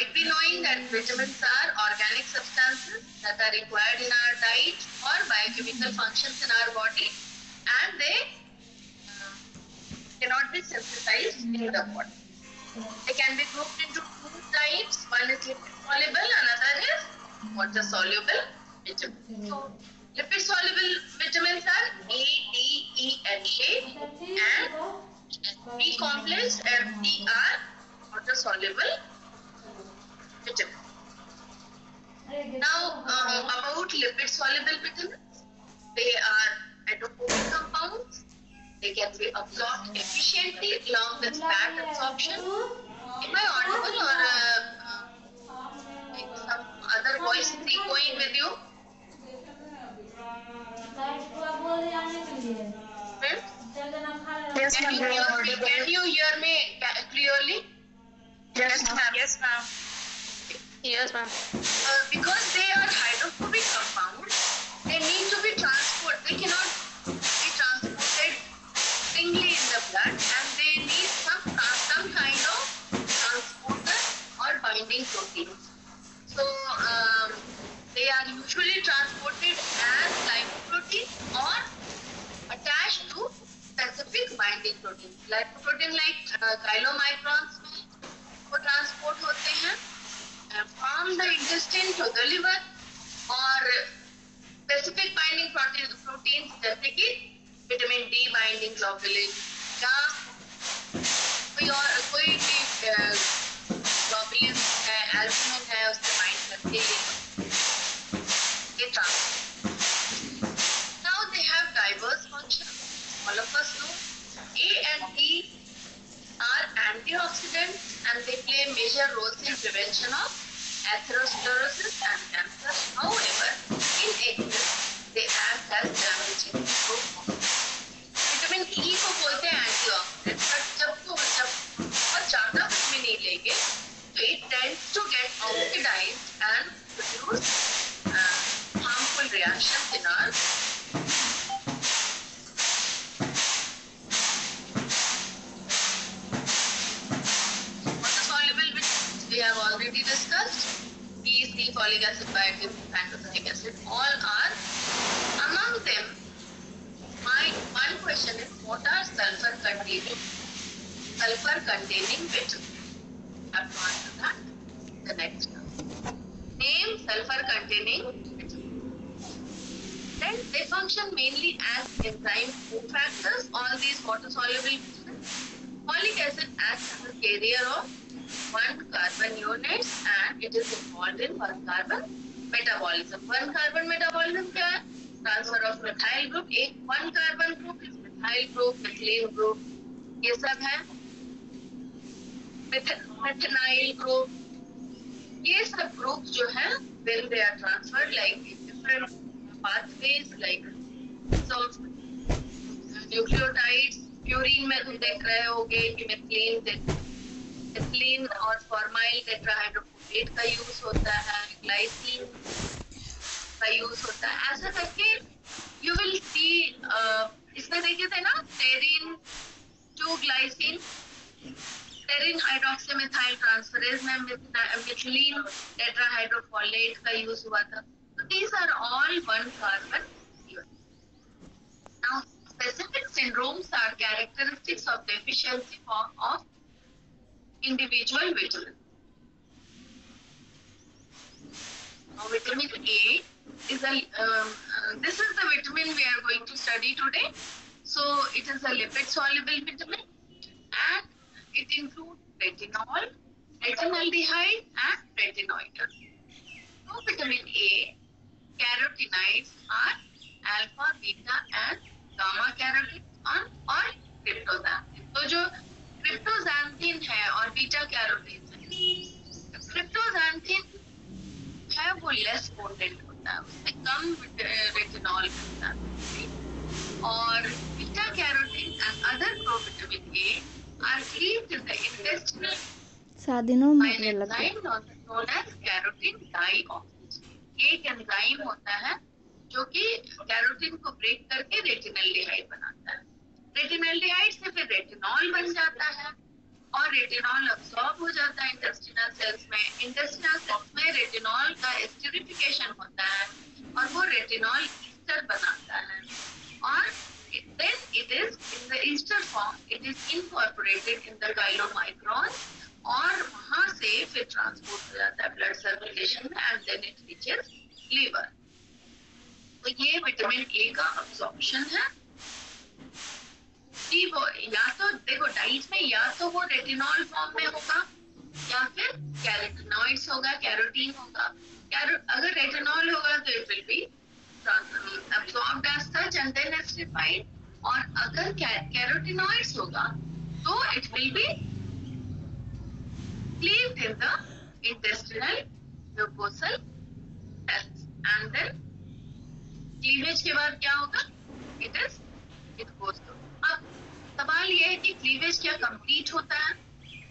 might be knowing that vitamins are organic substances that are required in our diet or biochemical functions in our body, and they cannot be synthesized in the body. They can be grouped into two types. One is lipid soluble, another is water soluble vitamins. So lipid soluble vitamins are A, D, E, and K, and B complex and P are water soluble vitamins. Now about lipid soluble vitamins, they are hydrophobic compounds. They can be absorbed efficiently along with fat absorption. Am I audible or like some other voice is echoing with you? Yes, Can you hear me clearly? Yes, ma'am. Yes, ma'am. Yes, ma'am. Because they are hydrophobic compounds, they need to be transported. They cannot be transported singly in the blood, and they need some kind of transporter or binding proteins. So they are usually transported as lipoprotein or attached to specific binding proteins. Lipoprotein like chylomicrons में वो transport होते हैं from the intestine to the liver, और specific binding proteins जैसे कि vitamin D binding globulin या कोई भी ग्लोबुलिन है, एल्बुमिन है, उससे बाइंड करके ये transport. Now they have diverse functions. All of us know A and E are antioxidants and they play major roles in prevention of atherosclerosis and cancer. However, in excess, they act as damaging hormones. Vitamin E को बोलते हैं antioxidant, पर जब बहुत ज्यादा vitamin E लेंगे तो it tends to get oxidized and produce harmful reactions in our we have already discussed. B, C, folic acid, biotin, pantothenic acid, all are among them. My one question is, what are sulfur containing vitamins? I have to answer that. The next one. Name sulfur containing vitamins. Then they function mainly as enzyme cofactors. All these water soluble vitamins. Folic acid acts as a carrier of 1 carbon units and it is involved in 1 carbon metabolism. 1 carbon metabolism क्या है? Transfer of methyl group. एक 1 carbon group is methyl group, methylene group, ये सब है. Methyl group, ये सब groups जो है when they are transferred like different pathways like so nucleotides. Purine में तुम देख रहे होगे कि एथिलीन और फॉर्माइल टेट्राहाइड्रोफोलेट का यूज होता है, ग्लाइसिन का यूज होता है. ऐसा करके यू विल सी इसमें देखे थे ना serine to glycine, serine hydroxymethyl transferase में मिथिलीन टेट्राहाइड्रोफोलेट का यूज हुआ था. So these are all 1 carbon. Now specific syndromes are characteristics of deficiency of individual vitamin. Now vitamin A is this is the vitamin we are going to study today. So it is a lipid soluble vitamin and it includes retinol, retinaldehyde and retinoids. So vitamin A carotenoids are alpha, beta and gamma carotenoids और क्रिप्टोक्सान्थिन. तो जो क्रिप्टोक्सान्थिन है और beta carotene है, क्रिप्टोक्सान्थिन है वो less potent होता है, उसमें कम रेटिनॉल मिलता है, और beta carotene and other provitamin A R cleaved in the intestinal by an enzyme known as carotene dioxygenase. एक एंजाइम होता है जो कि कैरोटीन को ब्रेक करके रेटिनल्डिहाइड बनाता है. रेटिनल्डिहाइड से फिर रेटिनॉल बन जाता है और रेटिनॉल अब्सॉर्ब हो जाता है इंटेस्टिनल सेल्स में। इंटेस्टिनल सेल्स में रेटिनॉल का एस्टरिफिकेशन होता है और वो रेटिनॉल ईस्टर बनाता है और then it is in the ester form, it is incorporated in the chylomicron और वहां से फिर ट्रांसपोर्ट हो जाता है ब्लड सर्कुलेशन में and then it reaches liver. तो ये विटामिन ए का अब्सॉर्प्शन है कि वो या तो देखो डाइट में या तो वो रेटिनॉल फॉर्म में होगा या फिर कैरोटीनॉइड्स होगा, कैरोटीन होगा। अगर रेटिनॉल होगा तो it will B absorbed as such and then acidified, और अगर carotenoids होगा तो it will be cleaved in the intestinal mucosal cells and then cleavage के बाद क्या होगा, it goes to। अब सवाल ये है कि cleavage क्या complete होता है?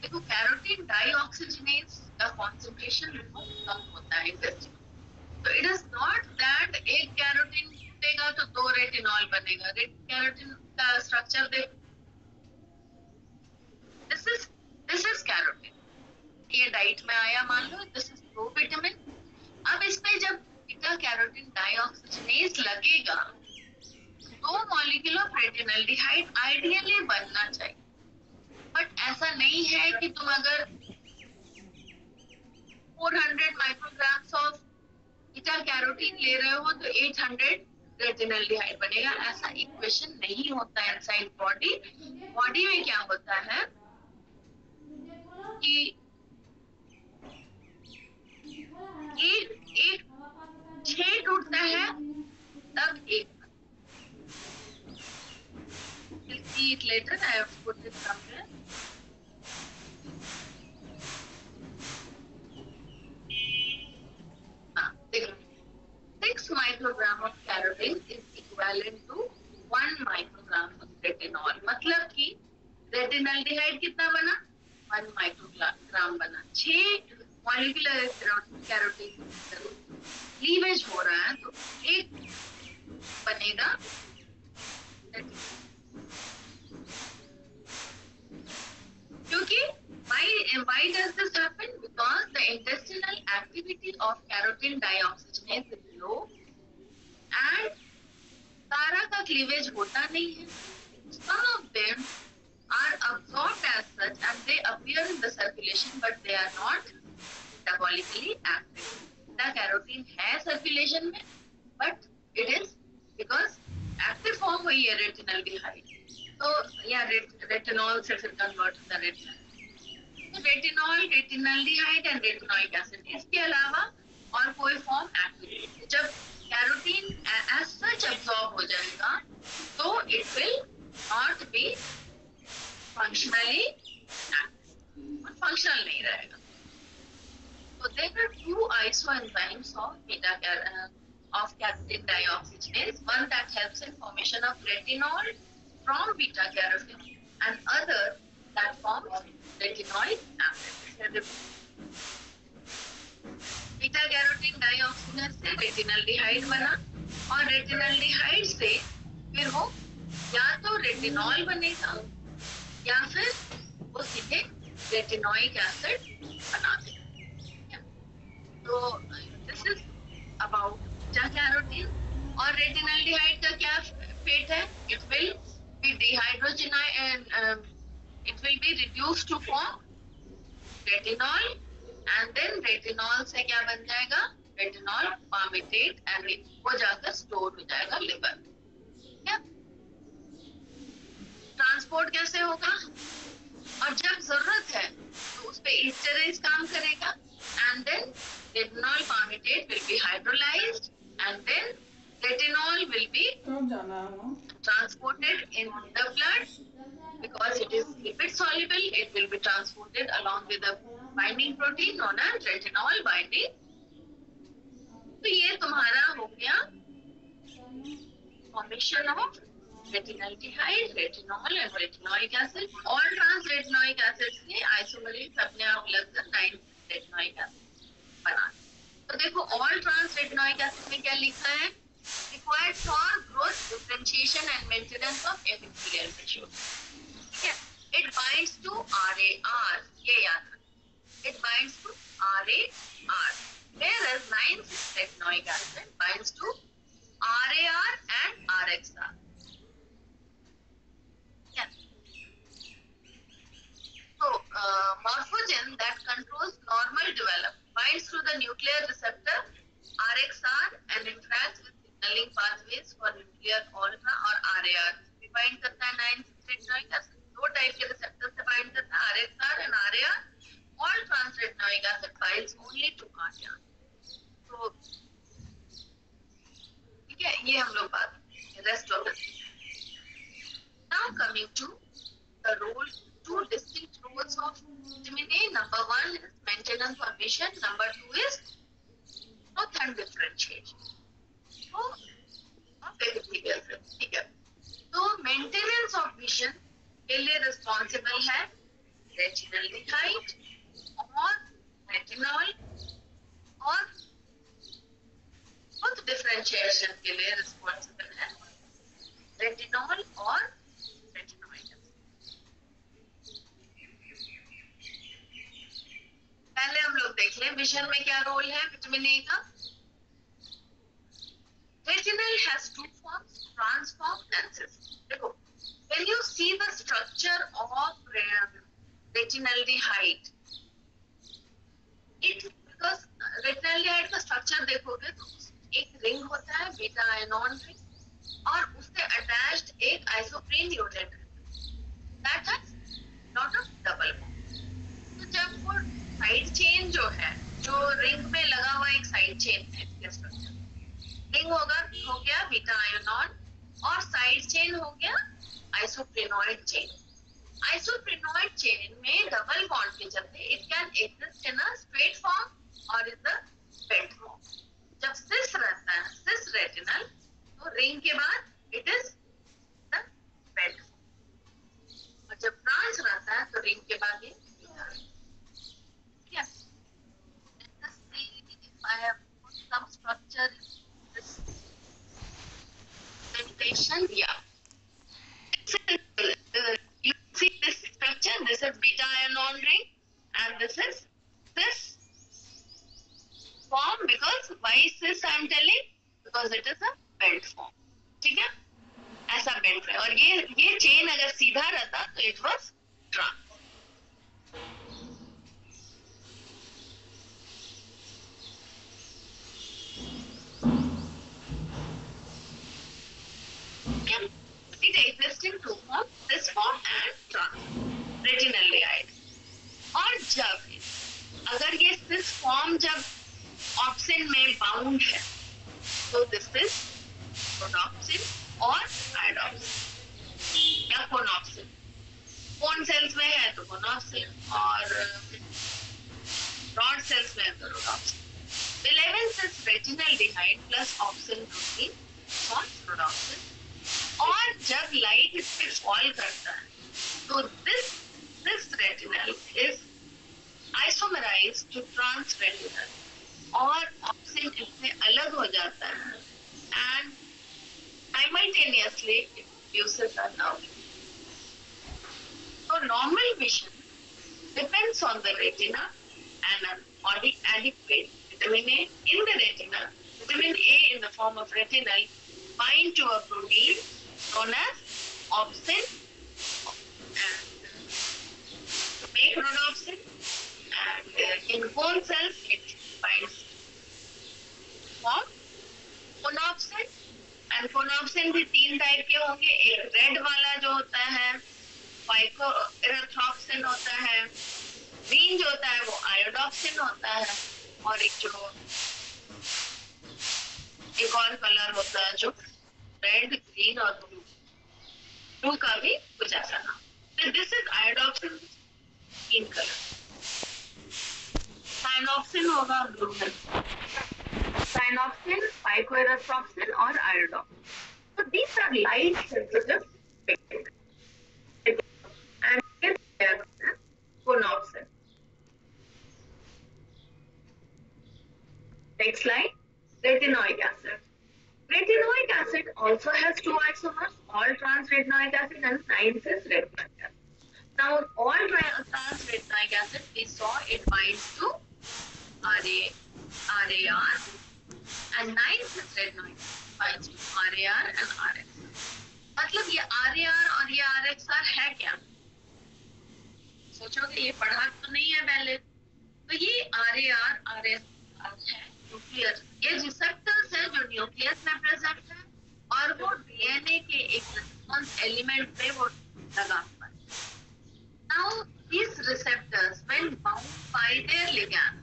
देखो कैरोटीन डाइऑक्सीजनेज का कॉन्सेंट्रेशन कम होता है इंटेस्टिन, तो इट इज नॉट दैट एक कैरोटीन टूटेगा तो दो रेटिनॉल बनेगा। कैरोटीन का स्ट्रक्चर देख, दिस इज कैरोटीन, ये डाइट में आया मान लो, दिस इज प्रोविटामिन। अब इसमें जब बीटा कैरोटीन डाइऑक्सीजनेज लगेगा तो मॉलिक्यूल ऑफ रेटिनल्डिहाइड आइडियली बनना चाहिए, बट ऐसा नहीं है कि तुम अगर 400 माइक्रोग्राम्स ऑफ बीटा कैरोटीन ले रहे हो तो 800 रेटिनल्डिहाइड बनेगा, ऐसा इक्वेशन नहीं होता है इनसाइड बॉडी। बॉडी में क्या होता है कि एक 6 टूटता है तब एक, we'll see it later, I have put it somewhere। देखो 6 microgram of carotene is equivalent to 1 microgram of retinol, मतलब कि रेटिनल्डिहाइड कितना बना, 1 माइक्रोग्राम बना। 6 मॉलिक्यूलर कैरोटीन लीवेज हो रहा है तो एक बनेगा। क्योंकि why does this happen? Because the intestinal activity of carotene dioxygenase is low and सारा का क्लीवेज होता नहीं है। Some of them are absorbed as such and they appear in the circulation but they are not metabolically active। The carotene है circulation में but it is because active form हुई है रेटिनल्डिहाइड, तो या रेटिनॉल से फिर कन्वर्ट होता है रेटिनॉल। तो रेटिनॉल, रेटिनल्डिहाइड एंड रेटिनोइक एसिड, इसके अलावा और कोई फॉर्म एक्टिव। जब कैरोटीन एज सच अब्सॉर्ब हो जाएगा तो it will not be functionally active, functional नहीं रहेगा। तो there are 2 isoenzymes of carotene dioxygenase, one that helps in formation of retinol from beta carotene and other that forms retinoic acid। Beta carotene dioxygenase से retinaldehyde बना और रेटिनल्डिहाइड से फिर वो या तो रेटिनॉल बनेगा या फिर वो सीधे रेटिनोइक एसिड बना देगा। तो this is about beta carotene. और रेटिनल्डिहाइड का क्या फेट है? It will be dehydrogenized, it will be reduced to form retinol and then retinol से क्या बन जाएगा, retinol palmitate and वो जाकर स्टोर हो जाएगा लिवर। ट्रांसपोर्ट कैसे होगा? और जब जरूरत है तो उस पे एस्टरेज काम करेगा and then retinol palmitate will be hydrolyzed and then retinol will be transported in the blood because it is lipid soluble. It will be transported along with a binding protein known as retinol binding। तो ये तुम्हारा हो गया formation of retinaldehyde, retinol and retinoic acid। All trans retinoic acids के isomers अपने आप लगकर 9 retinoic acid बना। तो देखो all trans retinoic acid में क्या लिखा है? Required for growth, differentiation and maintenance of epithelial tissue। ठीक है, It binds to RAR. ये याद रखना. It binds to RAR. Whereas 9,6-retinoic acid binds to RAR and RXR. Yeah. So, morphogen that controls normal development binds to the nuclear receptor RXR and interacts with signaling pathways for nuclear ultra or RAR. We bind करता है 9,6-retinoic acid. दो type के receptor से bind करता है RXR and RAR. All trans-retinoic acid binds only to RAR. तो ठीक है, ये हम लोग बात rest of it. Now coming to the role, two distinct roles of vitamin A. Number one is maintenance of vision. Number two is growth and differentiation. So, epithelial cells. ठीक है. तो मेंटेनेंस ऑफ विजन के लिए responsible है रेटिनोल्डिहाइड और retinol, और growth differentiation के लिए रिस्पॉन्सिबल है रेटिनॉल और रेटिनोइड. पहले हम लोग देख लें विजन में क्या रोल है विटामिन ए का. Retinal has two forms, transform and cis. देखो, when you see the structure of retinaldehyde, it because retinaldehyde का structure देखोगे तो एक रिंग होता है बीटा आयनॉन रिंग, और उससे अटैच्ड एक isoprene unit that has not a double bond. तो जब वो साइड चेन जो है, जो रिंग में लगा हुआ एक साइड चेन है इसके स्ट्रक्चर, रिंग हो गया बीटा आयनॉन, और साइड चेन हो गया आइसोप्रेनॉइड चेन. आइसोप्रेनॉइड चेन में डबल बॉन्ड के चलते it can exist in a straight form और इन द बेंट फॉर्म. जब सिस रहता है, सिस रेटिनल, तो रिंग के बाद it is the bent form, और जब ट्रांस रहता है तो रिंग के बाद ये क्या. Let's see if I have put some structure presentation. Yeah. You see this structure, this is beta ion ring and this is cis form. Because why cis I am telling? Because it is a belt form. ठीक है, ऐसा belt है, और ये chain अगर सीधा रहता तो it was trans. It exists in two forms, this form and trans retinaldehyde. और जब अगर ये cis form जब ऑप्सिन में बाउंड है तो दिस इज रोडॉप्सिन और आयोडॉप्सिन या कोनॉप्सिन. कोन सेल्स में है तो कोनॉप्सिन, और रॉड सेल्स में है तो rhodopsin. 11 cis retinaldehyde plus opsin protein forms rhodopsin. और जब लाइट इस पे फॉल करता है तो this retinal is isomerized to trans retinal, और ऑप्सिन इससे अलग हो जाता है and simultaneously it produces a nerve. So normal vision depends on the retina and an adequate vitamin A in the retina. Vitamin A in the form of retinal bind to a protein known as opsin and make rhodopsin, and in bone cells it binds form conopsin. and conopsin भी तीन type के होंगे. एक red वाला जो होता है फाइकोइरेथ्रोप्सिन होता है, ग्रीन जो होता है वो आयोडॉप्सिन होता है, और एक जो एक और कलर होता है जो रेड, ग्रीन और ब्लू. ब्लू का भी कुछ ऐसा नाम. तो दिस इज आयोडॉप्सिन इन कलर. साइनॉप्सिन होगा ब्लू में, साइनॉप्सिन, फाइकोइरेथ्रोप्सिन और आयोडॉप्सिन. So these are light sensitive pigments. And conopsin. Next slide. Retinoic acid. Retinoic acid also has two isomers, all trans retinoic acid and 9 cis retinoic acid. Now Now, all trans retinoic acid, we saw it binds to RAR, and 9-cis retinoic binds to RAR and RX. मतलब ये RAR और ये RXR है क्या? सोचोगे ये पढ़ा तो नहीं है पहले. तो ये RAR RSR है न्यूक्लियस. ये रिसेप्टर्स है जो न्यूक्लियस में प्रेजेंट है और वो डीएनए के एक रिस्पॉन्स एलिमेंट पे वो लगा हुआ है. Now these receptors, when bound by their ligand,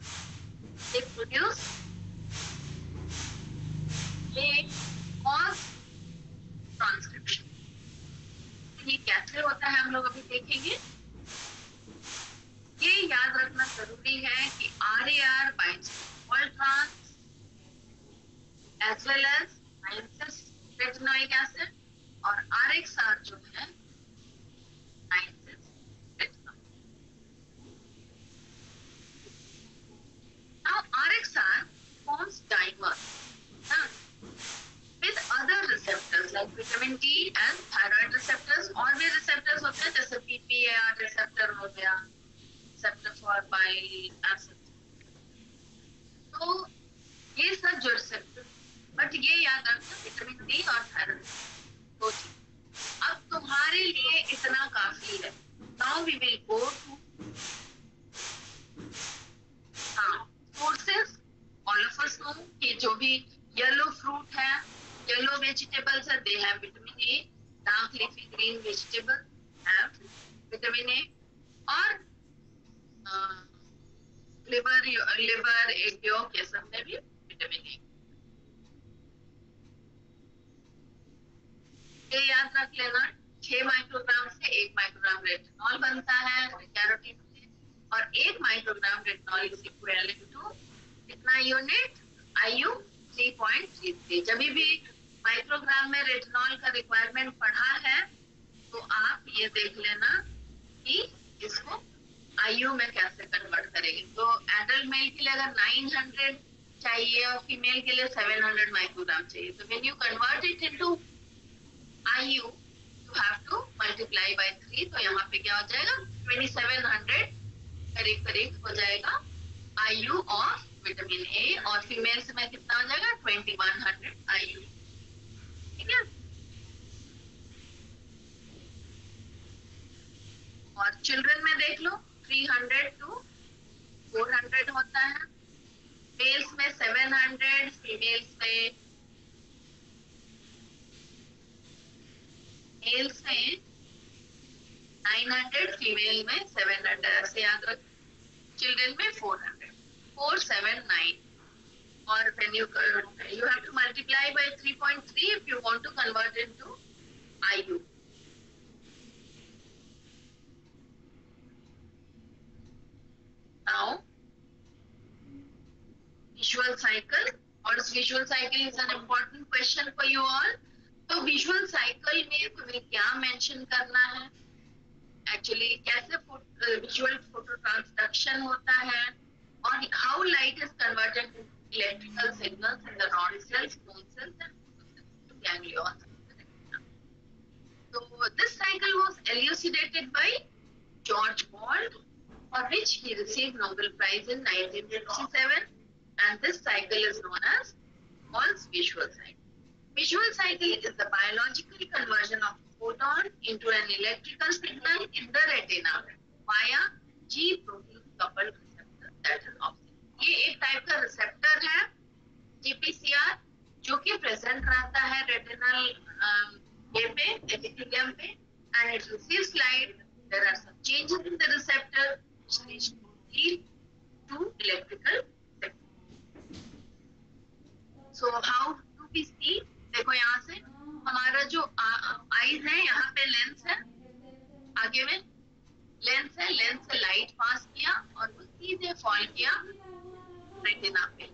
they produce, they cause transcription. ये कैसे होता है हम लोग अभी देखेंगे. ये याद रखना जरूरी है कि RAR binds to all trans as well as 9-cis retinoic acid और RXR जो है 9-cis retinoic. Now RXR forms dimers with other receptors like vitamin D and thyroid receptors. और भी receptors होते हैं जैसे PPAR receptor हो गया, receptor for bile acid. तो ये सब जो receptor, बट ये याद रखना विटामिन डी और थायराइड दो चीज. अब तुम्हारे लिए इतना काफी है. Now we will go to sources. All of us know कि जो भी येलो फ्रूट है, येलो वेजिटेबल्स है, they have vitamin A. Dark leafy green vegetable have vitamin A. और लिवर एग यॉक ये सब में भी विटामिन ए. ये याद रख लेना 6 माइक्रोग्राम से 1 माइक्रोग्राम रेटिनॉल बनता है कैरोटीन से. और 1 microgram retinol is equivalent to कितना यूनिट? IU 3.33. जब भी माइक्रोग्राम में रेटिनॉल का रिक्वायरमेंट पढ़ा है तो आप ये देख लेना कि इसको IU में कैसे कन्वर्ट करेंगे. तो एडल्ट मेल के लिए अगर 900 चाहिए और फीमेल के लिए 700 माइक्रोग्राम चाहिए, तो when you convert it into IU, you have to multiply by 3. तो यहाँ पे क्या हो जाएगा? 2700 करीब हो जाएगा IU और विटामिन ए. और फीमेल्स में कितना हो जाएगा? 2100 IU. ठीक है. और चिल्ड्रन में देख लो 300 to 400 होता है. मेल्स में 700, फीमेल्स में मेल्स में 900, फीमेल में 700. ऐसे याद रख. चिल्ड्रन में 400, 479. और when you have to multiply by 3.3 if you want to convert it to IU. Now visual cycle. What is visual cycle is an important question for you all. तो visual cycle में तुम्हें क्या mention करना है? Actually कैसे visual photo transduction होता है और how light is converted to electrical signals in the rod cells, cone cells and ganglions. तो this cycle was elucidated by George Wald, for which he received Nobel Prize in 1967, and this cycle is known as Wald's visual cycle. Visual cycle is the biological conversion of photon into an electrical signal in the retina via G protein coupled receptor, that is opsin. ये एक type का receptor है GPCR जो कि present रहता है retinal ये पे, एपिथेलियम पे, and it receives light. There are some changes in the receptor which lead to electrical signal. So how do we see? देखो यहाँ से हमारा जो आईज है, यहाँ पे लेंस है, आगे में लेंस है, लेंस से लाइट पास किया और वो सीधे फॉल किया रेटिना पे.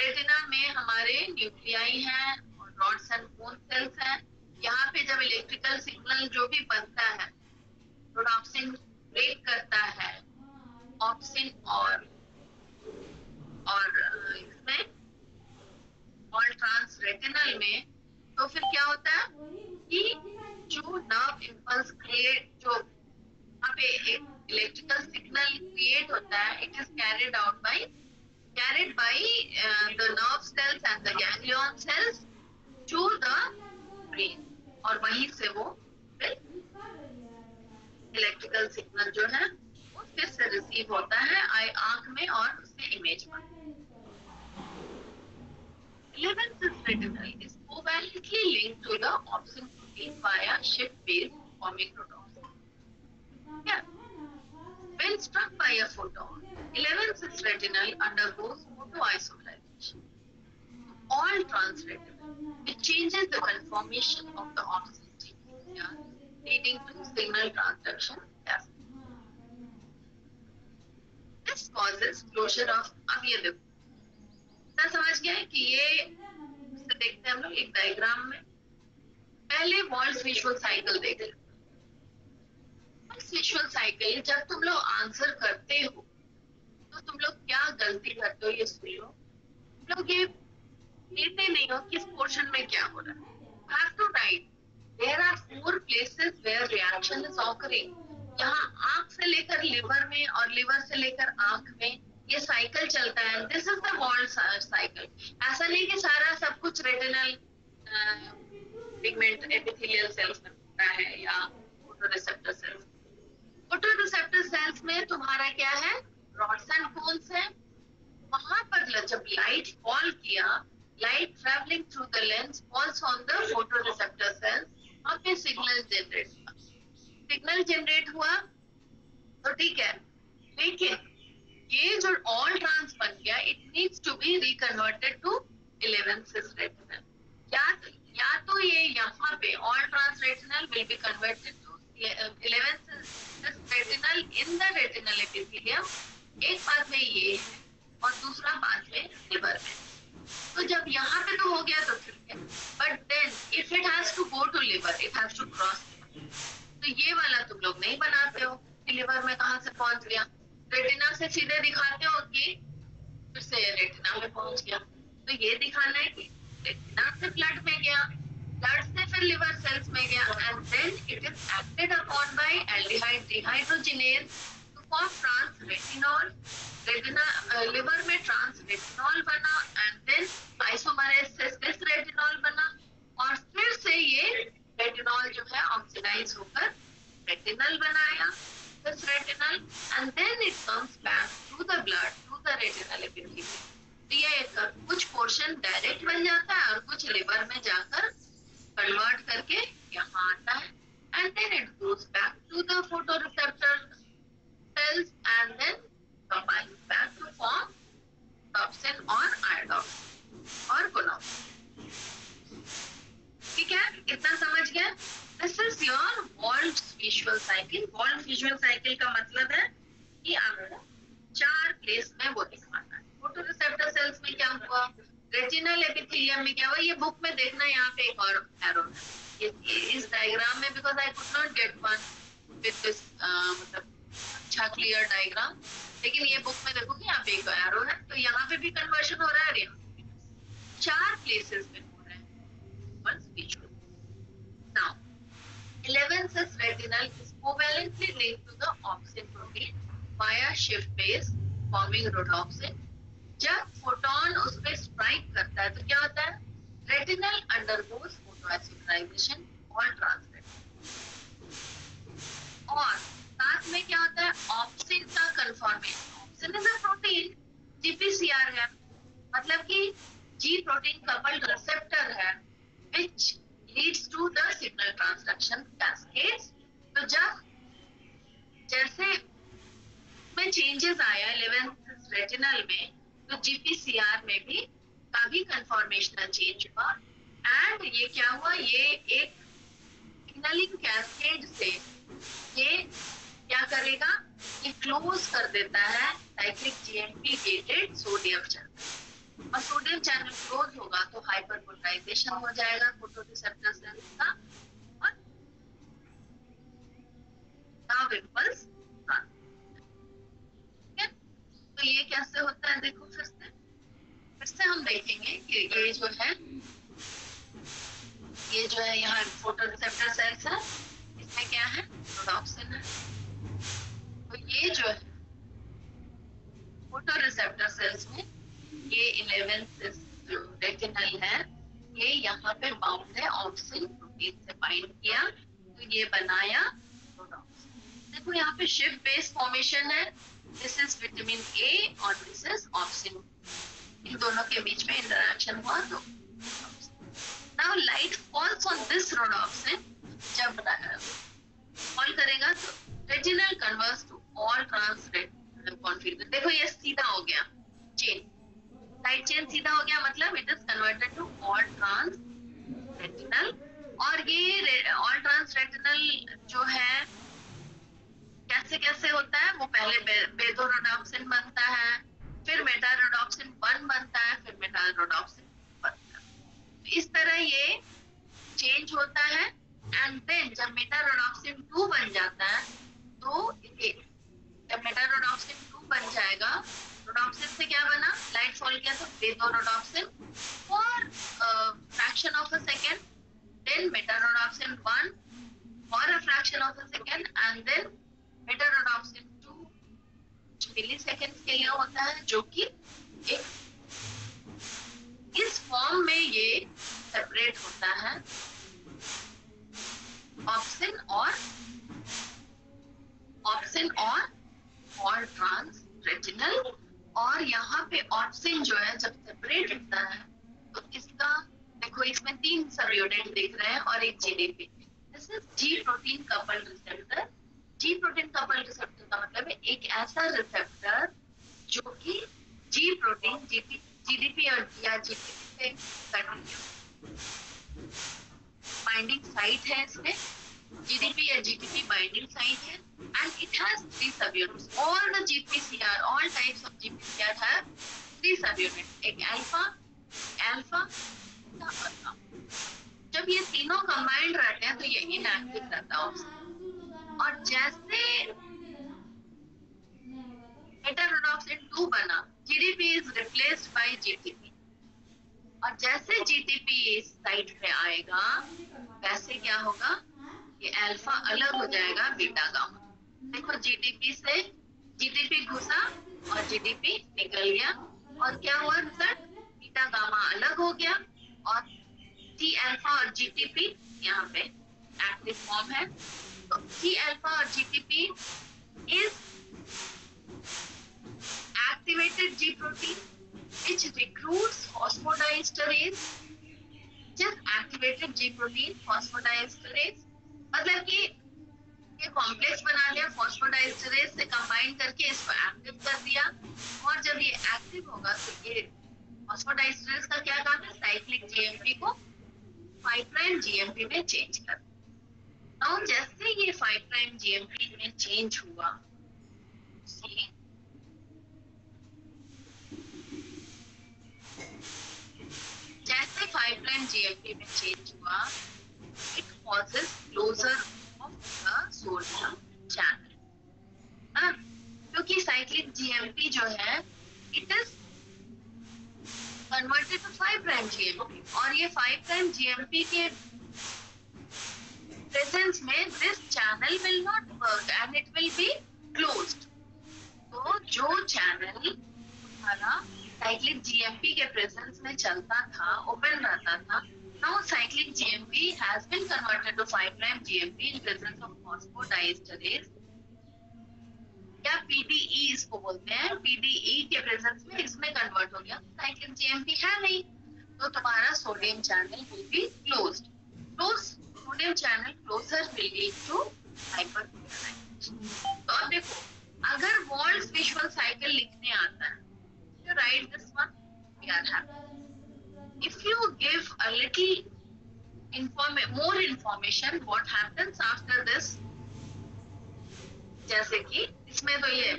रेटिना में हमारे न्यूक्लियाई हैं और रॉड्स एंड बोन सेल्स हैं. यहाँ पे जब इलेक्ट्रिकल सिग्नल जो भी बनता है, रोडोप्सिन ब्रेक करता है ऑप्सिन और इसमें और ट्रांस रेटिनल में, तो फिर क्या होता है कि जो नर्व इम्पल्स क्रिएट जो यहाँ पे एक इलेक्ट्रिकल सिग्नल क्रिएट होता है. It is carried by the nerve cells and the ganglion cells to the brain, और वहीं से वो फिर इलेक्ट्रिकल सिग्नल जो है वो फिर से रिसीव होता है आंख में और उससे इमेज में. 11th is retinal is covalently linked to the opsin protein via shift-based forming rhodopsin. Yeah. When struck by a photon, 11th is retinal undergoes photoisomerization. All transretinal, it changes the conformation of the opsin sequence, leading to signal transduction. Yes. This causes closure of. अब ये देखो, समझ गया है कि ये देखते हैं हम लोग एक डायग्राम में. पहले वॉल्स विजुअल साइकिल देख लेते. वॉल्स विजुअल साइकिल जब तुम लोग आंसर करते हो तो तुम लोग क्या गलती करते हो ये सुन लो. तुम लोग ये लेते नहीं हो किस पोर्शन में क्या हो रहा है. You have to write. There are 4 places where reaction is occurring. यहाँ आंख से लेकर लिवर में और लिवर से लेकर आंख में ये साइकिल चलता है. This is the wall cycle. ऐसा नहीं कि सारा सब कुछ रेटिनल पिगमेंट एपिथेलियल सेल्स में होता है या फोटोरिसेप्टर सेल्स. फोटोरिसेप्टर सेल्स में तुम्हारा क्या है, रॉड्स एंड कोन्स है. वहां पर जब लाइट फॉल किया, light travelling through the lens falls on the photoreceptor sales. वहां पे सिग्नल जनरेट हुआ तो ठीक है. लेकिन ये जो ऑल ट्रांस बन गया, it needs to be reconverted to 11th cis retinal. या तो ये यहाँ पे all trans retinal will be converted to 11th cis retinal in the retinal epithelium. एक पाथ में ये है और दूसरा पाथ में लिवर में. तो जब यहाँ पे तो हो गया तो ठीक है, but then if it has to go to liver, it has to cross. तो ये वाला तुम लोग नहीं बनाते हो कि लिवर में कहाँ से पहुंच गया. रेटिना से सीधे दिखाते हो कि फिर से रेटिना में पहुंच गया. तो ये दिखाना है कि रेटिना से ब्लड में गया, ब्लड से फिर लिवर सेल्स में गया, and then it is acted upon by aldehyde dehydrogenase to form trans retinol. Retina liver में ट्रांस रेटिनॉल बना एंड देन आइसोमरेज से सिस रेटिनॉल बना और फिर से ये रेटिनॉल जो है ऑक्सीडाइज होकर रेटिनल बनाया. This retinal and then it comes back to the blood to the retinal epithelium. तो ये कुछ पोर्शन डायरेक्ट बन जाता है और कुछ लिवर में जाकर कन्वर्ट करके यहाँ आता है and then it goes back to the photoreceptor cells and then combines back to form rhodopsin or iodopsin or gonopsin. ठीक है, इतना समझ गया. This is your Wolff's visual cycle. Wolff visual cycle का मतलब है कि आपको 4 प्लेस में वो दिखाना है. फोटोरिसेप्टर सेल्स में क्या हुआ, रेटिनल एपिथेलियम में क्या हुआ, ये बुक में देखना. यहाँ पे एक और एरो है इस डायग्राम में, because I could not get one with this मतलब अच्छा क्लियर डायग्राम. लेकिन ये बुक में देखोगे यहाँ पे एक एरो है, तो यहाँ पे भी कन्वर्शन हो रहा है. यहाँ 4 प्लेसेस में हो रहा है Wolff's visual. Now 11th cis retinal is covalently linked to the opsin protein via shift base forming rhodopsin. जब फोटोन उस पे स्ट्राइक करता है तो क्या होता है, रेटिनल अंडरगोज फोटोआइसोमराइजेशन ऑल ट्रांसरेटिनल. और साथ में क्या होता है, ऑप्सिन का conformation. Obscene is a protein, GPCR है, मतलब कि जी प्रोटीन कपल्ड रिसेप्टर है which leads to the signal transduction cascades. तो जब जैसे में चेंजेस आया 11th रेटिनल में, तो जीपीसीआर में भी काफी कन्फॉर्मेशनल चेंज हुआ. एंड ये क्या हुआ, ये एक सिग्नलिंग कैस्केड से ये क्या करेगा, ये क्लोज कर देता है cyclic GMP gated sodium channel. और सोडियम चैनल क्लोज होगा तो हाइपरपोलराइजेशन हो जाएगा फोटोरिसेप्टर सेल्स का और नाउ इम्पल्स. तो ये कैसे होता है देखो, फिर से हम देखेंगे कि ये जो है यहाँ फोटोरिसेप्टर सेल्स है, इसमें क्या है, रhodopsin है. ये जो है फोटो रिसेप्टर सेल्स में ये 11 जो रेटिनल है ये यहाँ पे बाउंड है ऑक्सिन प्रोटीन से बाइंड किया तो ये बनाया rhodopsin। देखो यहाँ पे शिफ्ट बेस फॉर्मेशन है, दिस इज विटामिन ए और दिस इज ऑक्सिन, इन दोनों के बीच में इंटरेक्शन हुआ तो now light falls on this rhodopsin, जब फॉल करेगा तो retinal converts to all trans configure. देखो ये सीधा हो गया चेन, लाइट चेन सीधा हो गया, मतलब it is converted to all trans retinal. और ये ऑल ट्रांस रेटिनल जो है कैसे कैसे होता है, वो पहले बेथोरोडॉप्सिन बनता है, फिर मेटारोडॉप्सिन 1 बनता है, फिर मेटारोडॉप्सिन बनता है। इस तरह ये चेंज होता है एंड देन जब मेटारोडॉप्सिन 2 बन जाता है तो जब मेटारोडॉप्सिन 2 बन जाएगा, रोडॉप्सिन से क्या बना, लाइट फॉल किया तो bathorhodopsin for fraction of a second, then metarhodopsin 1 for a fraction of a second and then metarhodopsin 2 milliseconds के लिए होता है, जो कि इस फॉर्म में ये सेपरेट होता है ऑप्सिन और ट्रांस रेटिनल। और यहाँ पे ऑप्सिन जो है जब सेपरेट होता है तो इसका देखो इसमें 3 सबयूनिट दिख रहे हैं और एक GDP, this is ji protein coupled receptor. Ji protein coupled receptor का मतलब है एक ऐसा रिसेप्टर जो कि जी प्रोटीन जीडीपी और या जीडीपी से बाइंडिंग साइट है, इसमें GDP या GTP binding site है and it has 3 subunits. All the GPCR, all types of GPCR have 3 subunits. एक alpha, alpha. जब ये तीनों combined रहते हैं तो ये inactive रहता है। और जैसे heterodoxin 2 बना, GDP is replaced by GTP. और जैसे GTP इस साइट पे आएगा, वैसे क्या होगा, ये अल्फा अलग हो जाएगा बीटा गामा। देखो जीडीपी से जीडीपी घुसा और जीडीपी निकल गया और क्या हुआ रिजल्ट, बीटा गामा अलग हो गया और टी अल्फा और जीटीपी यहाँ पे एक्टिव फॉर्म है। तो टी अल्फा और GTP is activated G protein which recruits phosphodiesterase, just activated G protein phosphodiesterase, मतलब कि ये कॉम्प्लेक्स बना लिया, फॉस्फोडाइस्टरेज से कंबाइन करके इसको एक्टिव कर दिया और जब ये एक्टिव होगा तो ये फॉस्फोडाइस्टरेज का क्या काम है, साइक्लिक जीएमपी को 5 प्राइम जीएमपी में चेंज कर। और जैसे ये 5 प्राइम जीएमपी में चेंज हुआ, जैसे 5 प्राइम जीएमपी में चेंज हुआ, it causes closure of the sodium channel। क्योंकि साइक्लिक जीएमपी जो है it is converted to 5 prime GMP और ये 5 प्राइम जीएमपी के presence में this channel will not work and it will be closed। तो जो चैनल हमारा साइक्लिक जीएमपी के प्रेजेंस में चलता था, ओपन रहता था, now cyclic GMP has been converted to 5 prime GMP in presence of phosphodiesterase या PDE इसको बोलते हैं, PDE के प्रेजेंस में इसमें कन्वर्ट हो गया, साइक्लिक GMP है नहीं, तो तुम्हारा sodium channel will be closed। Sodium channel closure will lead to hyperpolarization। तो अब देखो, अगर वॉल्स विजुअल साइकिल लिखने आता है, you write this one, we are happy। If you give a little more information, what happens after this? जैसे कि इसमें तो ये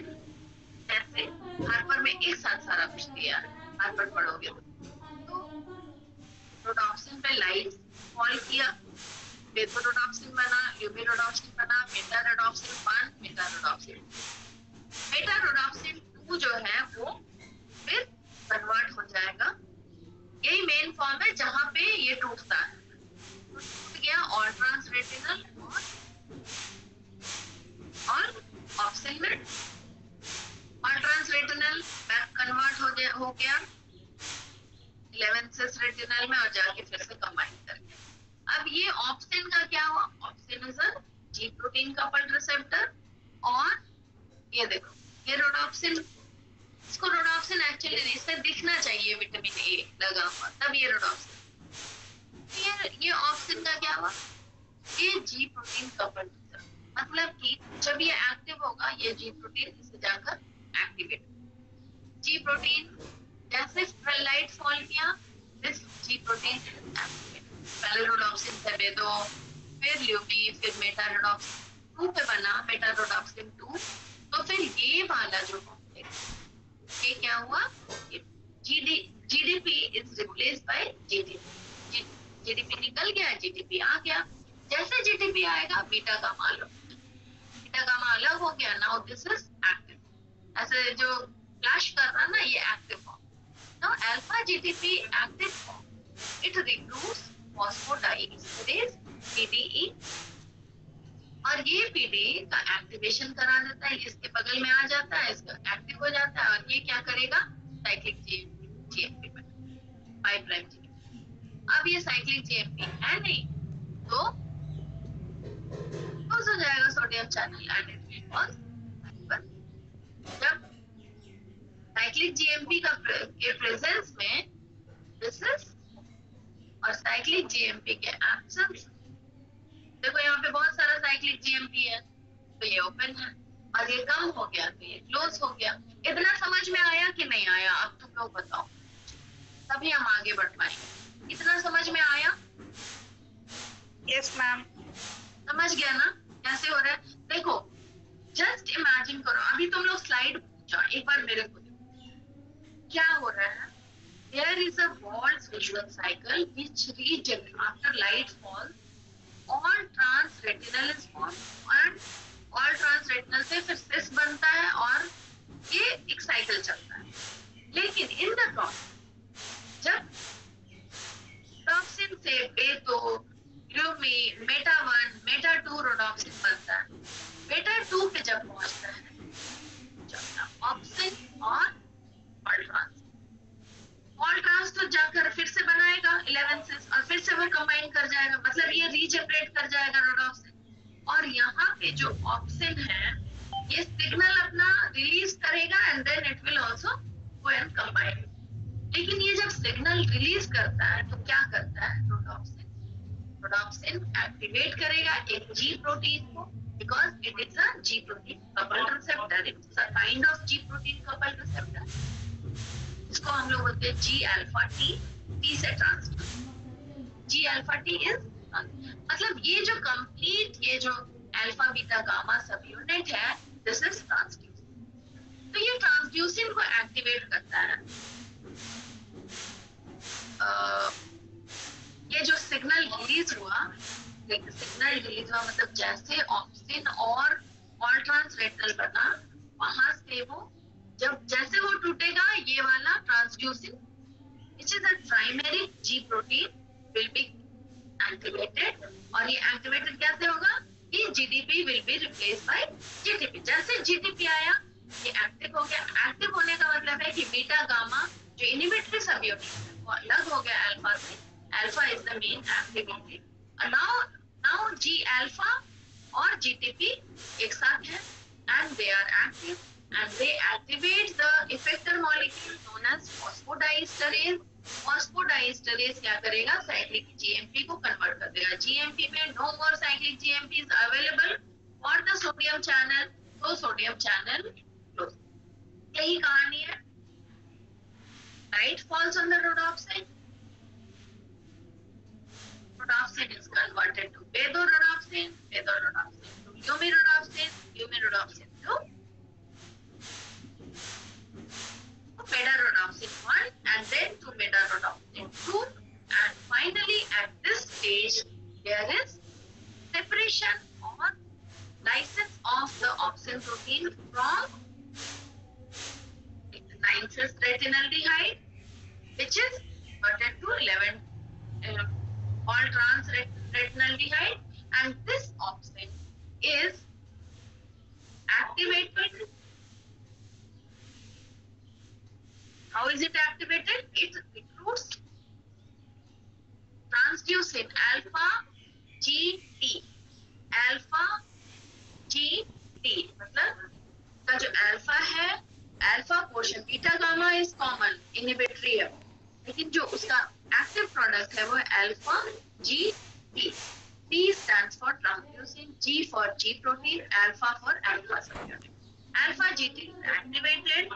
जैसे हार्पर में एक साथ सारा कुछ दिया है, हार्पर पढ़ोगे तो रोडॉप्सिन पे लाइट फॉल किया, बेथोरोडॉप्सिन बना, यूबिरोडॉप्सिन बना, मेटारोडॉप्सिन 1, मेटारोडॉप्सिन 2 जो है वो फिर कन्वर्ट हो जाएगा। यही मेन फॉर्म है जहां पे ये टूटता है, टूट गया और ट्रांस रेटिनल और ऑप्सिन में हो गया 11 सिस रेटिनल में और जाके फिर से कंबाइन कर गया। अब ये ऑप्सिन का क्या हुआ? Obscene is a ji protein coupled receptor और ये देखो ये रोडोप्सिन, इसको रोडोप्सिन एक्चुअली इससे दिखना चाहिए विटामिन ए लगा हुआ, तब ये रोडोप्सिन। ये ऑप्सिन का क्या हुआ? ये जी प्रोटीन कपल्ड रिसेप्टर, मतलब कि जब ये एक्टिव होगा ये जी प्रोटीन इसे जाकर एक्टिवेट, जी प्रोटीन जैसे लाइट फॉल किया दिस जी प्रोटीन एक्टिवेट। पहले रोडोप्सिन से बेदो, फिर ल्यूमी, फिर मेटा रोडोप्सिन 2 पे बना मेटा रोडोप्सिन 2। तो फिर ये वाला जो कॉम्प्लेक्स ये क्या हुआ? GDP is replaced by GTP, GDP निकल गया, जीटीपी आ गया। जैसे जीटीपी आएगा बीटा गामा अलग हो गया, नाउ दिस इज एक्टिव। ऐसे जो फ्लैश कर रहा ना ये active form. Now alpha GTP active form, it recruits phosphodiesterase PDE और ये पीडीई का एक्टिवेशन करा देता है, इसके बगल में आ जाता है, इसका एक्टिव हो जाता है और ये क्या करेगा? साइक्लिक जीएमपी में 5 प्राइम जीएमपी। अब ये साइक्लिक जीएमपी है नहीं तो क्लोज हो जाएगा sodium channel and it will cause hyper. जब साइक्लिक जीएमपी का के प्रेजेंस में दिस इज और साइक्लिक जीएमपी के एब्सेंस, देखो यहाँ पे बहुत सारा साइक्लिक जीएमपी है तो ये ओपन है और ये कम हो गया तो ये क्लोज हो गया। इतना समझ में आया कि नहीं आया? अब तुम लोग बताओ, तभी हम आगे बढ़ पाएंगे। इतना समझ में आया? Yes ma'am. समझ गया ना कैसे हो रहा है? देखो जस्ट इमेजिन करो, अभी तुम लोग स्लाइड जाओ एक बार मेरे को देखो क्या हो रहा है। There is a Wald's visual cycle which regenerates after light falls. All transretinal is formed and all transretinal से फिर सिस बनता है और ये एक साइकिल चलता है। लेकिन इन द प्रोसेस जब टॉक्सिन से बेटो, ल्यूमी, मेटा 1, मेटा 2 रोडोप्सिन बनता है। मेटा 2 पे जब पहुंचता है ऑप्सिन और ऑल्ट्रांस तो जाकर फिर से बनाएगा 11 सिस और फिर से वो कंबाइन कर जाएगा, मतलब ये रीजनरेट कर जाएगा रोडोप्सिन। और यहाँ पे जो ऑप्सिन है ये सिग्नल अपना रिलीज करेगा and then it will also go and combine. लेकिन ये जब सिग्नल रिलीज करता है तो क्या करता है? रोडोप्सिन एक्टिवेट करेगा एक जी प्रोटीन को, because it is a ji protein coupled receptor, it is a kind of ji protein coupled receptor. इसको हम लोग बोलते हैं जी अल्फा टी, टी से ट्रांसड्यूस। जी अल्फा टी इज मतलब ये जो कंप्लीट ये जो अल्फा बीटा गामा सब यूनिट है दिस इज ट्रांसड्यूस। तो ये ट्रांसड्यूसिन को एक्टिवेट करता है। ये जो सिग्नल रिलीज हुआ मतलब जैसे ऑप्सिन और ट्रांसरेटिनल बना वहां से वो जब जैसे वो टूटेगा ये वाला ट्रांसड्यूसिन which is a primary G protein will be activated और ये एक्टिवेटेड कैसे होगा? ये GDP will be replaced by GTP। जैसे GTP आया ये एक्टिव हो गया। एक्टिव होने का मतलब है कि बीटा गामा जो इनहिबिटरी सब यूनिट है वो अलग हो गया अल्फा से। Alpha is the main activity. Now G alpha और GTP एक साथ है and they are active and they activate the effector molecule known as phosphodiesterase। phosphodiesterase क्या करेगा? साइक्लिक जीएमपी को कन्वर्ट कर देगा। जीएमपी में no more cyclic GMP is available for the sodium channel, तो सोडियम चैनल क्लोज। यही कहानी है। Light falls on the rhodopsin. Rhodopsin is converted to pedorhodopsin, pedorhodopsin to lumirhodopsin, lumirhodopsin to medarhodopsin 1 and then to medarhodopsin 2, and finally at this stage there is separation or lysis of the opsin protein from 9-cis retinaldehyde which is converted to 11 all trans retinaldehyde, and this opsin is activated How is it activated? It recruits transducin alpha GT. Alpha GT मतलब का जो alpha है, alpha portion, beta gamma is common inhibitory है, लेकिन जो उसका active product है वो है alpha GT. T stands for transducin, G for G protein, alpha for alpha subunit. Alpha GT is activated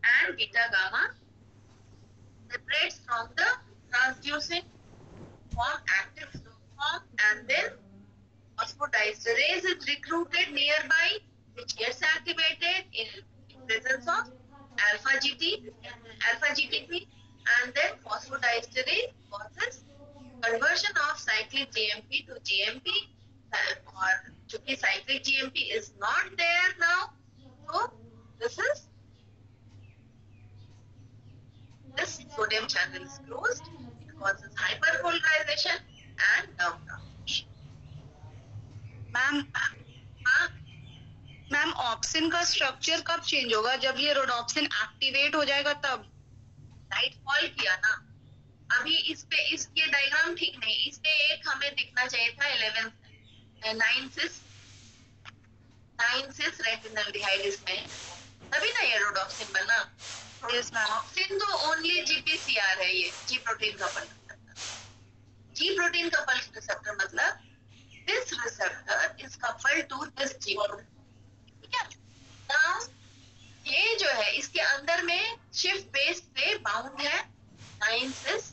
and beta gamma separates from the transducin, form active form, and then phosphodiesterase is recruited nearby, which gets activated in presence of alpha GT, alpha GTP, and then phosphodiesterase causes conversion of cyclic GMP to GMP, or chunki cyclic GMP is not there now, so this sodium channel is closed. It causes hyperpolarization and down transition. Ma'am obscene का structure कब change होगा? जब ये rhodopsin activate हो जाएगा तब? Light fall किया ना अभी इस पे, इसके डायग्राम ठीक नहीं, इस पे एक हमें दिखना चाहिए था 9 सिस रेटिनल्डिहाइड इसमें, तभी ना ये रोडॉप्सिन बना. Yes ma'am. ऑप्सिन तो ओनली GPCR है, ये जी प्रोटीन कपल रिसेप्टर. जी प्रोटीन कपल रिसेप्टर मतलब this receptor is coupled to this G protein. ठीक है? Now ये जो है इसके अंदर में शिफ्ट बेस पे बाउंड है 9 cis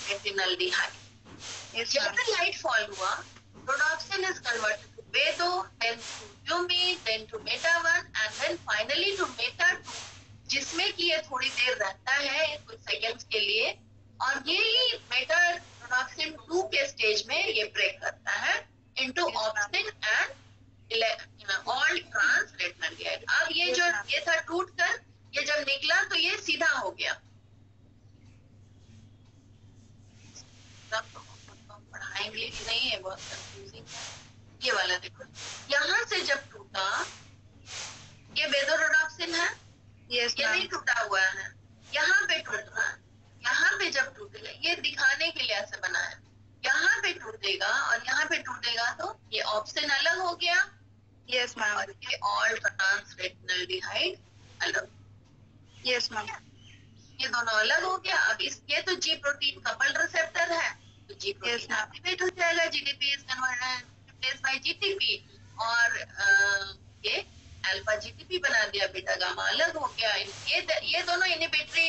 retinaldehyde. जब भी लाइट फॉल हुआ, rhodopsin is converted to beto, then to UMI, then to beta-1, and then finally to beta-2, जिसमें कि ये थोड़ी देर रहता है कुछ सेकंड्स के लिए, और ये बेटा rhodopsin 2 के स्टेज में ये ब्रेक करता है into opsin and all trans retinaldehyde. अब ये जो ये था टूट कर ये जब निकला तो ये सीधा हो गया. पढ़ाएंगे कि नहीं है, बहुत कंफ्यूजिंग है. ये वाला देखो, यहाँ से जब टूटा ये बेदोरोडॉप्सिन है, ये नहीं टूटा हुआ है, यहाँ पे टूट रहा है. यहाँ पे जब टूटेगा, ये दिखाने के लिए ऐसे बना है, यहाँ पे टूटेगा और यहाँ पे टूटेगा तो ये ऑप्शन अलग हो गया. Yes ma'am. और ये ऑल ट्रांस रेटिनल्डिहाइड अलग. Yes ma'am. ये दोनों अलग हो गया. अब ये तो जी प्रोटीन कपल रिसेप्टर है, तो जी प्रोटीन एक्टिवेट हो जाएगा, GDP is converted bye GTP, और ये अल्फा जीटीपी बना दिया, बीटा गामा अलग हो गया. ये दोनों इनहिबिटरी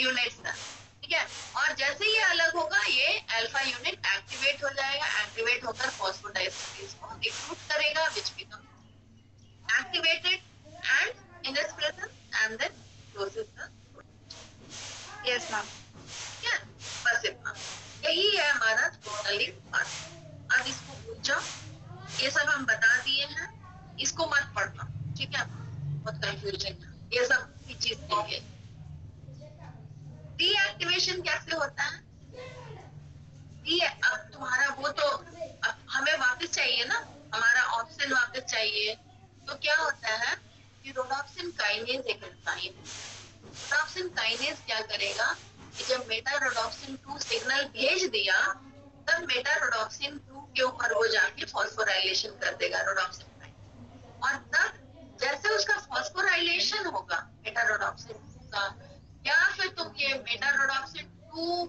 यूनिट्स हैं. ठीक है? और जैसे ये अलग होगा ये अल्फा यूनिट एक्टिवेट हो जाएगा. एक्टिवेट होकर फॉस्फोडाइस्टरेज को रिक्रूट करेगा, which become activated and in its presence and then closes the. Yes ma'am. क्या बस इतना, यही है हमारा टोटली पार्ट. अब इसको भूल जाओ, ये सब हम बता दिए हैं, इसको मत पढ़ना. ठीक है? बहुत कंफ्यूजन है ये सब की चीज के लिए. डीएक्टिवेशन कैसे होता है? अब तुम्हारा वो तो अब हमें वापस चाहिए ना, हमारा ऑप्शन वापस चाहिए, तो क्या होता है कि रोडॉप्सिन काइनेज एक एंजाइम है. रोडॉप्सिन काइनेज क्या करेगा कि जब मेटा रोडॉप्सिन 2 सिग्नल भेज दिया, तब मेटा रोडॉप्सिन 2 के ऊपर वो जाके फॉस्फोराइलेशन कर देगा रोडॉप्सिन काइनेज, और तब जैसे उसका फॉस्फोराइलेशन होगा मेटा रोडॉप्सिन का, या फिर तुम ये मेटा रोडॉप्सिन 2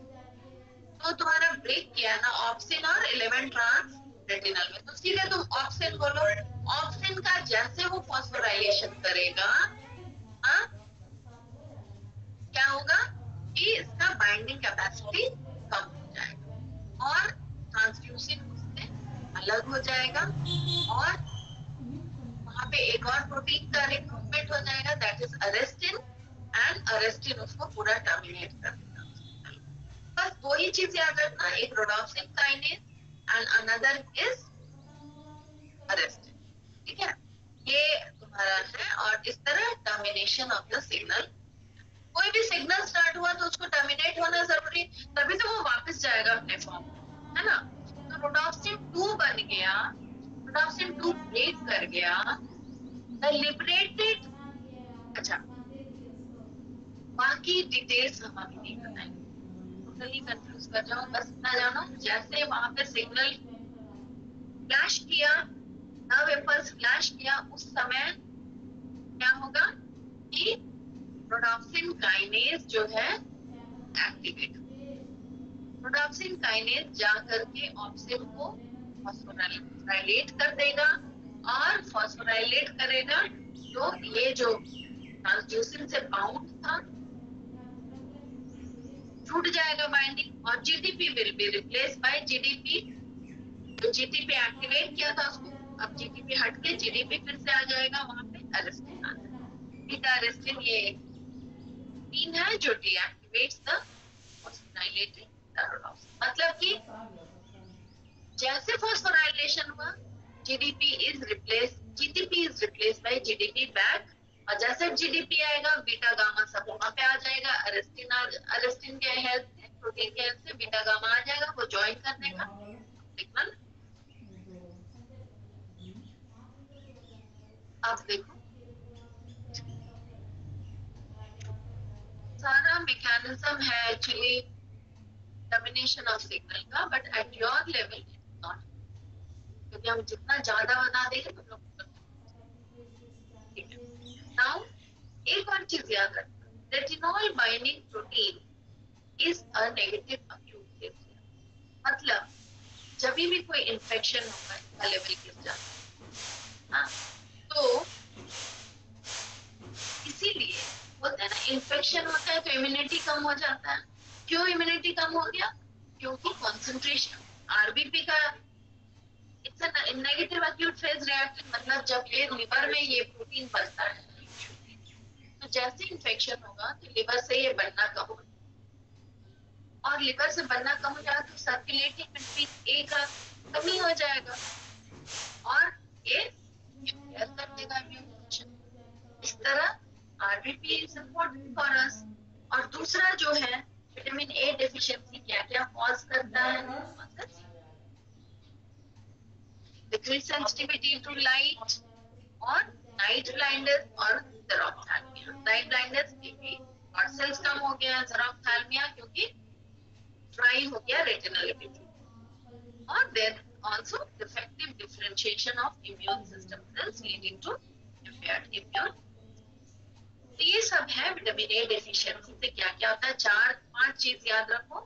तो तुम्हारा ब्रेक किया ना ऑप्सिन और 11 ट्रांस रेटिनल में, तो सीधे तुम ऑप्सिन बोलो. ऑप्सिन का जैसे वो फॉस्फोराइलेशन करेगा, क्या होगा कि इसका बाइंडिंग कैपेसिटी कम हो जाएगा और ट्रांसड्यूसिन उससे अलग हो जाएगा, और वहां पे एक और प्रोटीन का रिक्रूटमेंट हो जाएगा, दैट इज अरेस्टिन, एंड अरेस्टिन उसको पूरा टर्मिनेट कर देगा. बस दो ही चीज याद रखना, एक rhodopsin kinase and another is अरेस्टिन. ठीक है? ये तुम्हारा है. और इस तरह टर्मिनेशन ऑफ द सिग्नल, कोई भी सिग्नल स्टार्ट हुआ तो उसको टर्मिनेट होना जरूरी, तभी तो वो वापस जाएगा अपने फॉर्म, है ना? तो रोडॉप्सिन 2 बन गया, रोडॉप्सिन 2 ब्रेक कर गया, द लिबरेटेड. अच्छा, बाकी उसकी डिटेल्स हम अभी नहीं बताएंगे, टोटली कंफ्यूज कर जाओ, बस इतना जानो जैसे वहां पे सिग्नल फ्लैश किया, नव इम्पल्स फ्लैश किया, उस समय क्या होगा कि रोडोप्सिन काइनेज जो है एक्टिवेट, रोडोप्सिन काइनेज जा करके ऑप्सिन को फॉस्फोराइलेट कर देगा, और फॉस्फोराइलेट करेगा तो ये जो ट्रांसड्यूसिन से बाउंड था छूट जाएगा बाइंडिंग, और GTP will be replace by GDP. तो जीटीपी एक्टिवेट किया था उसको, अब जीटीपी हट के जीडीपी फिर से आ जाएगा, वहां पे अरेस्टिन आ जाएगा। बीटा अरेस्टिन ये प्रोटीन है जो डीएक्टिवेट्स द फॉस्फोराइलेटेड रोडोप्सिन, मतलब कि जैसे फॉस्फोराइलेशन हुआ GDP is replace, GTP is replace by GDP back, और जैसे जीडीपी आएगा बीटा गामा सब वहां पे आ जाएगा, अरेस्टिन के हेल्प से, प्रोटीन के हेल्प से बीटा गामा आ जाएगा, वो ज्वाइन कर देगा सिग्नल। अब देखो सारा मैकेनिज्म है एक्चुअली टर्मिनेशन ऑफ सिग्नल का, but at your level not, क्योंकि हम जितना ज्यादा बना देंगे तुम लोग ठीक है। नाउ एक और चीज याद रखना, retinol binding protein is a negative acute phase, मतलब जब भी कोई इन्फेक्शन होगा इसका लेवल गिर जाता है, हाँ, तो इसीलिए बोलते हैं ना इन्फेक्शन होता है तो इम्यूनिटी कम हो जाता है। क्यों इम्यूनिटी कम हो गया? क्योंकि कॉन्सेंट्रेशन आरबीपी का it's a negative acute phase reaction, मतलब जब ये लिवर में ये प्रोटीन बनता है तो जैसे इन्फेक्शन होगा तो लिवर से ये बनना कम हो, और लिवर से बनना कम हो जाएगा तो सर्कुलेटिंग विटामिन ए का कमी हो जाएगा, और ये इम्पेयर कर देगा इम्यून फंक्शन। इस तरह RBP is important for us. और दूसरा जो है विटामिन ए डेफिशिएंसी क्या क्या कॉज करता है, डिक्रीज सेंसिटिविटी टू लाइट, और नाइट ब्लाइंडनेस और ज़ेरोफ्थैल्मिया। नाइट ब्लाइंडनेस क्योंकि ब्लड सेल्स कम हो गया, ज़ेरोफ्थैल्मिया क्योंकि ड्राई हो गया रेटिनल इमेजिंग, और then also defective differentiation of immune system cells leading to impaired immune। तो ये सब है विटामिन ए डेफिशिएंसी से क्या क्या होता है, चार पांच चीज याद रखो।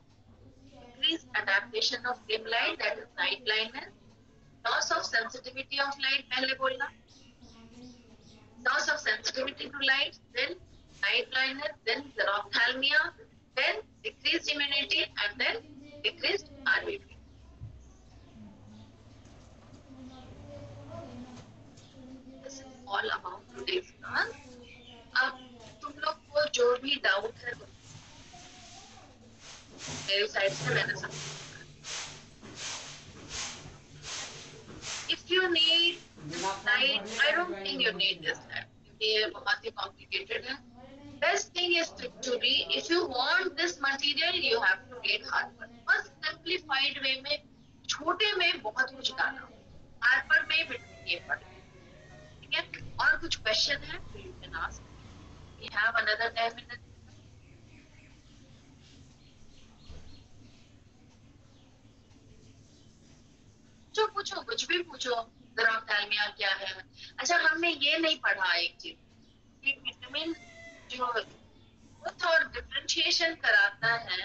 increased adaptation of dim light, that is night blindness, loss of sensitivity of light, पहले बोलना, loss of sensitivity to light, then night blindness, then xerophthalmia, then decreased immunity, and then decreased RBP. This is all about today's class. अब तुम लोग को जो भी doubt है मेरी साइड से मैंने सब, if you need light, I don't think you need this lab, क्योंकि ये बहुत ही complicated है। Best thing is to read. If you want this material, you have to read Harper. बस simplified way में, छोटे में बहुत कुछ डाला, Harper में विटामिन ए पढ़, ठीक है? और कुछ क्वेश्चन है तो you can ask. We have another 10 minutes. जो पूछो, कुछ भी पूछो, ज़ेरोफ्थैल्मिया क्या है। अच्छा, हमने ये नहीं पढ़ा एक चीज कि विटामिन जो ग्रोथ और डिफरेंशिएशन कराता है,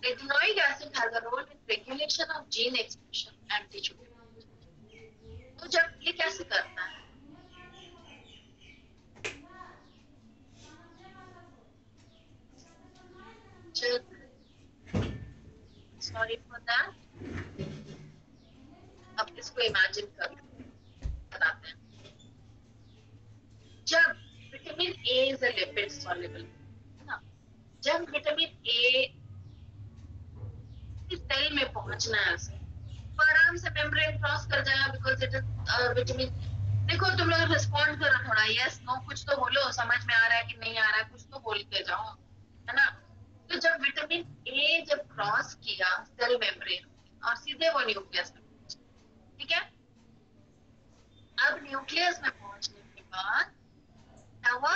retinoic acid has a role in regulation of gene expression and tissue. तो जब ये कैसे करता है, सॉरी फॉर दैट, अब इसको इमेजिन कर बताते हैं। जब vitamin A is a lipid soluble, जब विटामिन ए सेल में पहुंचना है उसे, तो आराम से मेम्ब्रेन क्रॉस कर जाएगा, बिकॉज इट इज विटामिन। देखो तुम लोग रिस्पॉन्ड करो थोड़ा, यस नो कुछ तो बोलो, समझ में आ रहा है कि नहीं आ रहा है, कुछ तो बोलते जाओ, है ना। तो जब विटामिन ए जब क्रॉस किया सेल मेम्ब्रेन और सीधे वो न्यूक्लियस में, ठीक है, न्यूक्लियस में पहुंचने के बाद दवा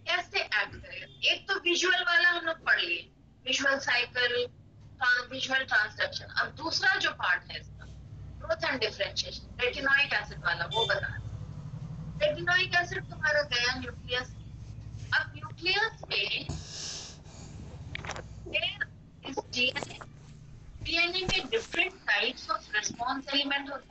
कैसे एक्ट करेगा। एक तो विजुअल वाला हम लोग पढ़ लिए, विजुअल साइकिल, विजुअल ट्रांसडक्शन। अब दूसरा जो पार्ट है इसका, growth and differentiation, retinoic acid वाला, वो बता। रेटिनोइक एसिड तुम्हारा गया न्यूक्लियस में। अब न्यूक्लियस में फिर इस डीएनए में different types of response element होता है।